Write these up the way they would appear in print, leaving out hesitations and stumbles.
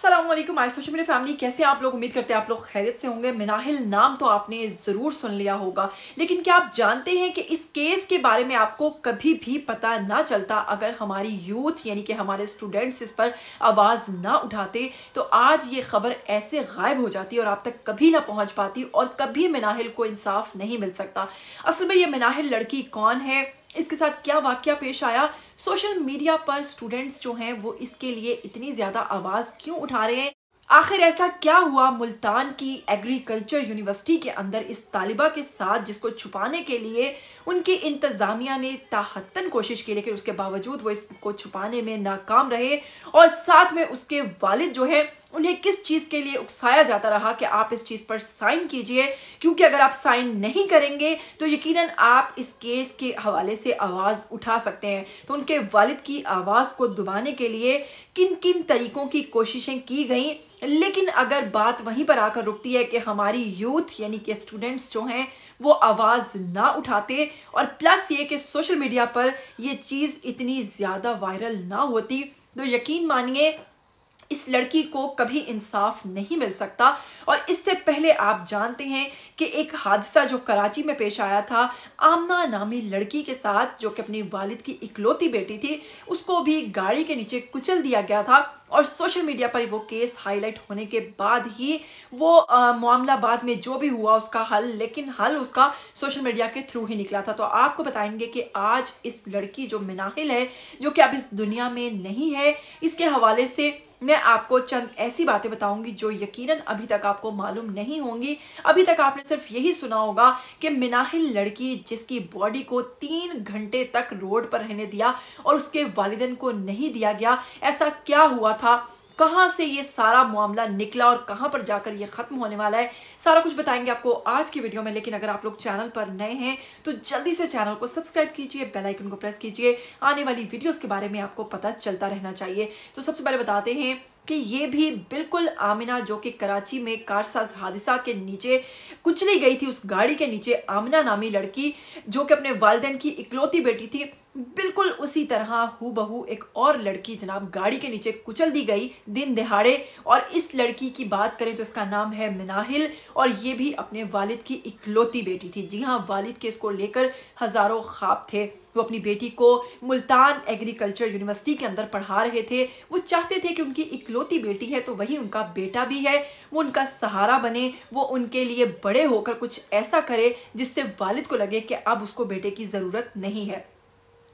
अस्सलाम वालेकुम my social media family, कैसे आप लोग? उम्मीद करते हैं आप लोग खैरियत से होंगे। मिनाहिल नाम तो आपने जरूर सुन लिया होगा, लेकिन क्या आप जानते हैं कि इस केस के बारे में आपको कभी भी पता ना चलता अगर हमारी यूथ यानी कि हमारे स्टूडेंट्स इस पर आवाज ना उठाते तो आज ये खबर ऐसे गायब हो जाती और आप तक कभी ना पहुंच पाती और कभी मिनाहिल को इंसाफ नहीं मिल सकता। असल में ये मिनाहिल लड़की कौन है, इसके साथ क्या वाकया पेश आया, सोशल मीडिया पर स्टूडेंट्स जो हैं वो इसके लिए इतनी ज्यादा आवाज क्यों उठा रहे हैं, आखिर ऐसा क्या हुआ मुल्तान की एग्रीकल्चर यूनिवर्सिटी के अंदर इस तालिबा के साथ जिसको छुपाने के लिए उनकी इंतजामिया ने ताहतन कोशिश की, लेकिन उसके बावजूद वो इसको छुपाने में नाकाम रहे और साथ में उसके वालिद जो है उन्हें किस चीज के लिए उकसाया जाता रहा कि आप इस चीज पर साइन कीजिए, क्योंकि अगर आप साइन नहीं करेंगे तो यकीनन आप इस केस के हवाले से आवाज उठा सकते हैं। तो उनके वालिद की आवाज को दबाने के लिए किन किन तरीकों की कोशिशें की गई, लेकिन अगर बात वहीं पर आकर रुकती है कि हमारी यूथ यानी कि स्टूडेंट्स जो हैं वो आवाज ना उठाते और प्लस ये कि सोशल मीडिया पर ये चीज इतनी ज्यादा वायरल ना होती, तो यकीन मानिए इस लड़की को कभी इंसाफ नहीं मिल सकता। और इससे पहले आप जानते हैं कि एक हादसा जो कराची में पेश आया था आमना नामी लड़की के साथ, जो कि अपनी वालिद की इकलौती बेटी थी, उसको भी गाड़ी के नीचे कुचल दिया गया था और सोशल मीडिया पर वो केस हाईलाइट होने के बाद ही वो मामला बाद में जो भी हुआ उसका हल, लेकिन हल उसका सोशल मीडिया के थ्रू ही निकला था। तो आपको बताएंगे कि आज इस लड़की जो मिनाहिल है, जो कि अब इस दुनिया में नहीं है, इसके हवाले से मैं आपको चंद ऐसी बातें बताऊंगी जो यकीनन अभी तक आपको मालूम नहीं होंगी। अभी तक आपने सिर्फ यही सुना होगा कि मिनाहिल लड़की जिसकी बॉडी को 3 घंटे तक रोड पर रहने दिया और उसके वालिदैन को नहीं दिया गया, ऐसा क्या हुआ था, कहां से ये सारा मामला निकला और कहां पर जाकर ये खत्म होने वाला है, सारा कुछ बताएंगे आपको आज की वीडियो में। लेकिन अगर आप लोग चैनल पर नए हैं तो जल्दी से चैनल को सब्सक्राइब कीजिए, बेल आइकन को प्रेस कीजिए, आने वाली वीडियोस के बारे में आपको पता चलता रहना चाहिए। तो सबसे पहले बताते हैं कि ये भी बिल्कुल आमिना जो कि कराची में कारसाज हादसा के नीचे कुचली गई थी, उस गाड़ी के नीचे आमिना नामी लड़की जो कि अपने वालिदैन की इकलौती बेटी थी, बिल्कुल उसी तरह हूबहू एक और लड़की जनाब गाड़ी के नीचे कुचल दी गई दिन दिहाड़े। और इस लड़की की बात करें तो इसका नाम है मिनाहिल और ये भी अपने वालिद की इकलौती बेटी थी। जी हाँ, वालिद के इसको लेकर हजारों ख्वाब थे। वो अपनी बेटी को मुल्तान एग्रीकल्चर यूनिवर्सिटी के अंदर पढ़ा रहे थे। वो चाहते थे कि उनकी इकलौती बेटी है तो वही उनका बेटा भी है, वो उनका सहारा बने, वो उनके लिए बड़े होकर कुछ ऐसा करे जिससे वालिद को लगे कि अब उसको बेटे की जरूरत नहीं है।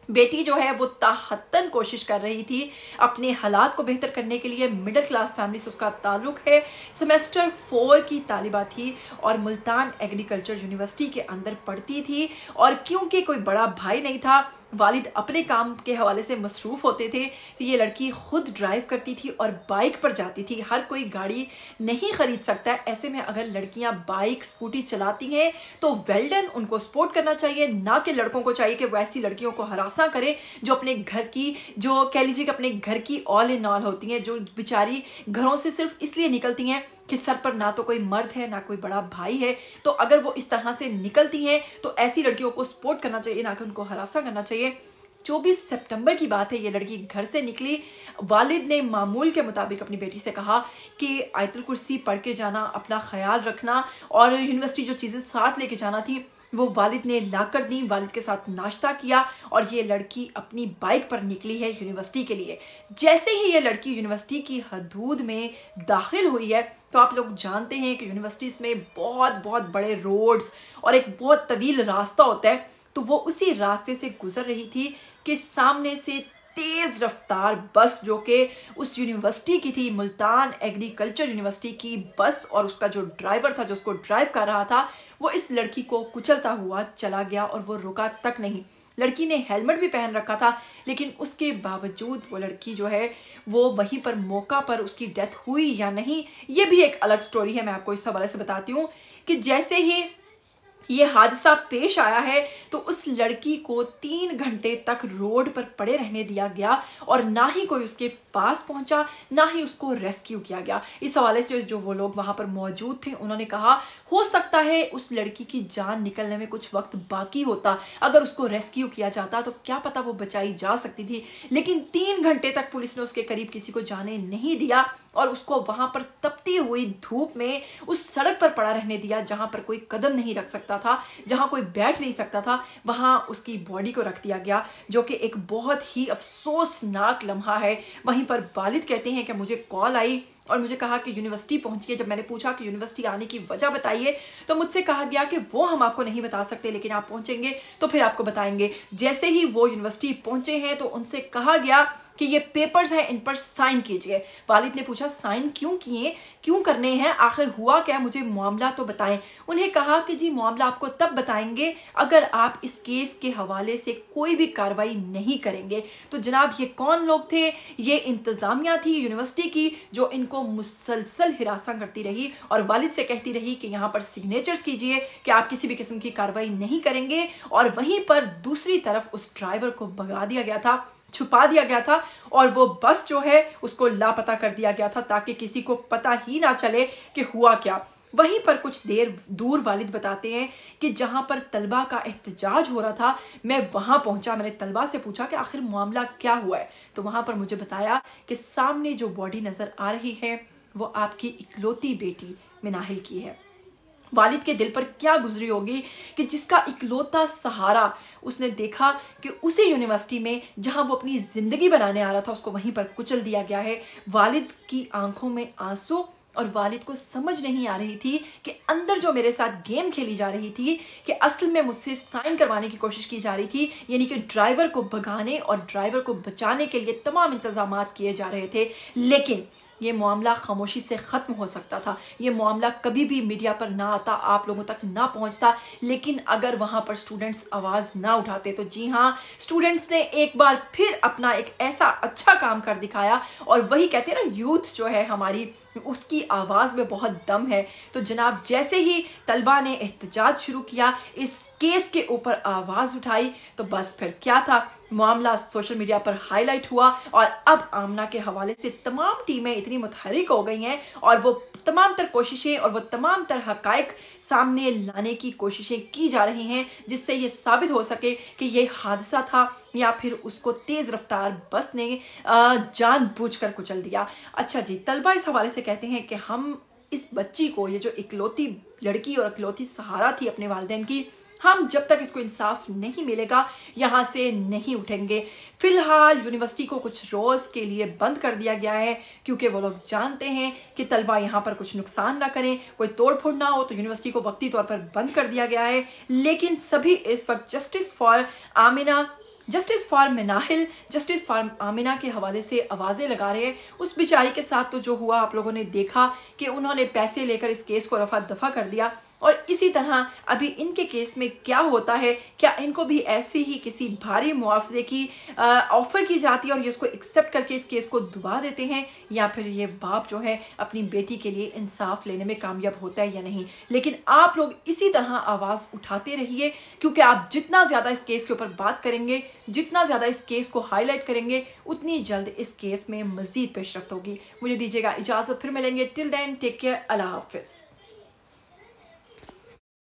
बेटी जो है वो ताहतन कोशिश कर रही थी अपने हालात को बेहतर करने के लिए। मिडिल क्लास फैमिली से उसका ताल्लुक है, सेमेस्टर 4 की तालिबा थी और मुल्तान एग्रीकल्चर यूनिवर्सिटी के अंदर पढ़ती थी। और क्योंकि कोई बड़ा भाई नहीं था, वालिद अपने काम के हवाले से मसरूफ होते थे, तो ये लड़की खुद ड्राइव करती थी और बाइक पर जाती थी। हर कोई गाड़ी नहीं खरीद सकता है, ऐसे में अगर लड़कियां बाइक स्कूटी चलाती हैं तो वेल डन, उनको सपोर्ट करना चाहिए, ना कि लड़कों को चाहिए कि वो ऐसी लड़कियों को हरासा करे जो अपने घर की, जो कह लीजिए कि अपने घर की ऑल इन ऑल होती हैं, जो बेचारी घरों से सिर्फ इसलिए निकलती हैं कि सर पर ना तो कोई मर्द है ना कोई बड़ा भाई है। तो अगर वो इस तरह से निकलती हैं तो ऐसी लड़कियों को सपोर्ट करना चाहिए, ना कि उनको हरासा करना चाहिए। 24 सितंबर की बात है, ये लड़की घर से निकली। वालिद ने मामूल के मुताबिक अपनी बेटी से कहा कि आयतुल कुर्सी पढ़ के जाना, अपना ख्याल रखना और यूनिवर्सिटी जो चीजें साथ लेके जाना थी वो वालिद ने लाकर दी। वालिद के साथ नाश्ता किया और ये लड़की अपनी बाइक पर निकली है यूनिवर्सिटी के लिए। जैसे ही ये लड़की यूनिवर्सिटी की हदूद में दाखिल हुई है तो आप लोग जानते हैं कि यूनिवर्सिटीज में बहुत बहुत बड़े रोड्स और एक बहुत तवील रास्ता होता है, तो वो उसी रास्ते से गुजर रही थी कि सामने से तेज रफ्तार बस जो कि उस यूनिवर्सिटी की थी, मुल्तान एग्रीकल्चर यूनिवर्सिटी की बस, और उसका जो ड्राइवर था जो उसको ड्राइव कर रहा था वो इस लड़की को कुचलता हुआ चला गया और वो रुका तक नहीं। लड़की ने हेलमेट भी पहन रखा था, लेकिन उसके बावजूद वो लड़की जो है वो वहीं पर मौका पर उसकी डेथ हुई या नहीं ये भी एक अलग स्टोरी है। मैं आपको इस हवाले से बताती हूँ कि जैसे ही ये हादसा पेश आया है तो उस लड़की को 3 घंटे तक रोड पर पड़े रहने दिया गया और ना ही कोई उसके पास पहुंचा, ना ही उसको रेस्क्यू किया गया। इस हवाले से जो वो लोग वहां पर मौजूद थे उन्होंने कहा हो सकता है उस लड़की की जान निकलने में कुछ वक्त बाकी होता, अगर उसको रेस्क्यू किया जाता तो क्या पता वो बचाई जा सकती थी, लेकिन 3 घंटे तक पुलिस ने उसके करीब किसी को जाने नहीं दिया और उसको वहां पर तपती हुई धूप में उस सड़क पर पड़ा रहने दिया जहां पर कोई कदम नहीं रख सकता था, जहां कोई बैठ नहीं सकता था। वहां उसकी बॉडी को रख दिया गया, जो कि एक बहुत ही अफसोसनाक लम्हा है। वहीं पर वालिद कहते हैं कि मुझे कॉल आई और मुझे कहा कि यूनिवर्सिटी पहुंची है। जब मैंने पूछा कि यूनिवर्सिटी आने की वजह बताइए, तो मुझसे कहा गया कि वो हम आपको नहीं बता सकते, लेकिन आप पहुंचेंगे तो फिर आपको बताएंगे। जैसे ही वो यूनिवर्सिटी पहुंचे हैं तो उनसे कहा गया कि ये पेपर्स हैं, इन पर साइन कीजिए। वालिद ने पूछा साइन क्यों किए, क्यों करने हैं, आखिर हुआ क्या, मुझे मामला तो बताएं। उन्हें कहा कि जी मामला आपको तब बताएंगे अगर आप इस केस के हवाले से कोई भी कार्रवाई नहीं करेंगे। तो जनाब ये कौन लोग थे? ये इंतजामिया थी यूनिवर्सिटी की, जो इनको मुसलसल हिरासा करती रही और वालिद से कहती रही कि यहाँ पर सिग्नेचर्स कीजिए कि आप किसी भी किस्म की कार्रवाई नहीं करेंगे। और वहीं पर दूसरी तरफ उस ड्राइवर को भगा दिया गया था, छुपा दिया गया था और वो बस जो है उसको लापता कर दिया गया था ताकि किसी को पता ही ना चले कि हुआ क्या। वहीं पर कुछ देर दूर वालिद बताते हैं कि जहां पर तलबा का एहतजाज हो रहा था, मैं वहां पहुंचा। मैंने तलबा से पूछा कि आखिर मामला क्या हुआ है, तो वहां पर मुझे बताया कि सामने जो बॉडी नजर आ रही है वो आपकी इकलौती बेटी मिनाहिल की है। वालिद के दिल पर क्या गुजरी होगी कि जिसका इकलौता सहारा उसने देखा कि उसी यूनिवर्सिटी में जहां वो अपनी जिंदगी बनाने आ रहा था, उसको वहीं पर कुचल दिया गया है। वालिद की आंखों में आंसू और वालिद को समझ नहीं आ रही थी कि अंदर जो मेरे साथ गेम खेली जा रही थी कि असल में मुझसे साइन करवाने की कोशिश की जा रही थी, यानी कि ड्राइवर को भगाने और ड्राइवर को बचाने के लिए तमाम इंतजाम किए जा रहे थे। लेकिन ये मामला खामोशी से ख़त्म हो सकता था, ये मामला कभी भी मीडिया पर ना आता, आप लोगों तक ना पहुंचता। लेकिन अगर वहां पर स्टूडेंट्स आवाज़ ना उठाते तो जी हाँ, स्टूडेंट्स ने एक बार फिर अपना एक ऐसा अच्छा काम कर दिखाया। और वही कहते हैं ना, यूथ जो है हमारी, उसकी आवाज़ में बहुत दम है। तो जनाब जैसे ही तलबा ने एहतजाज शुरू किया, इस केस के ऊपर आवाज़ उठाई, तो बस फिर क्या था, मामला सोशल मीडिया पर हाईलाइट हुआ और अब आमना के हवाले से तमाम टीमें इतनी मुतहरिक हो गई हैं और वो तमाम तर कोशिशें और वो तमाम तर हकायक सामने लाने की कोशिशें की जा रही हैं, जिससे ये साबित हो सके कि ये हादसा था या फिर उसको तेज़ रफ्तार बस ने जानबूझकर कुचल दिया। अच्छा जी, तलबा इस हवाले से कहते हैं कि हम इस बच्ची को, ये जो इकलौती लड़की और इकलौती सहारा थी अपने वालिदैन की, हम जब तक इसको इंसाफ नहीं मिलेगा यहाँ से नहीं उठेंगे। फिलहाल यूनिवर्सिटी को कुछ रोज़ के लिए बंद कर दिया गया है, क्योंकि वो लोग जानते हैं कि तलबा यहाँ पर कुछ नुकसान ना करें, कोई तोड़ फोड़ ना हो, तो यूनिवर्सिटी को वक्ती तौर पर बंद कर दिया गया है। लेकिन सभी इस वक्त justice for Amina, justice for Minahil, justice for Amina के हवाले से आवाज़ें लगा रहे हैं। उस बेचारी के साथ तो जो हुआ आप लोगों ने देखा कि उन्होंने पैसे लेकर इस केस को रफा दफा कर दिया। और इसी तरह अभी इनके केस में क्या होता है, क्या इनको भी ऐसे ही किसी भारी मुआवजे की ऑफर की जाती है और ये उसको एक्सेप्ट करके इस केस को दबा देते हैं, या फिर ये बाप जो है अपनी बेटी के लिए इंसाफ लेने में कामयाब होता है या नहीं। लेकिन आप लोग इसी तरह आवाज़ उठाते रहिए, क्योंकि आप जितना ज़्यादा इस केस के ऊपर बात करेंगे, जितना ज़्यादा इस केस को हाईलाइट करेंगे, उतनी जल्द इस केस में मज़ीद पेशरफ्त होगी। मुझे दीजिएगा इजाज़त, फिर मिलेंगे। टिल देन टेक केयर, अल्लाह हाफिज़।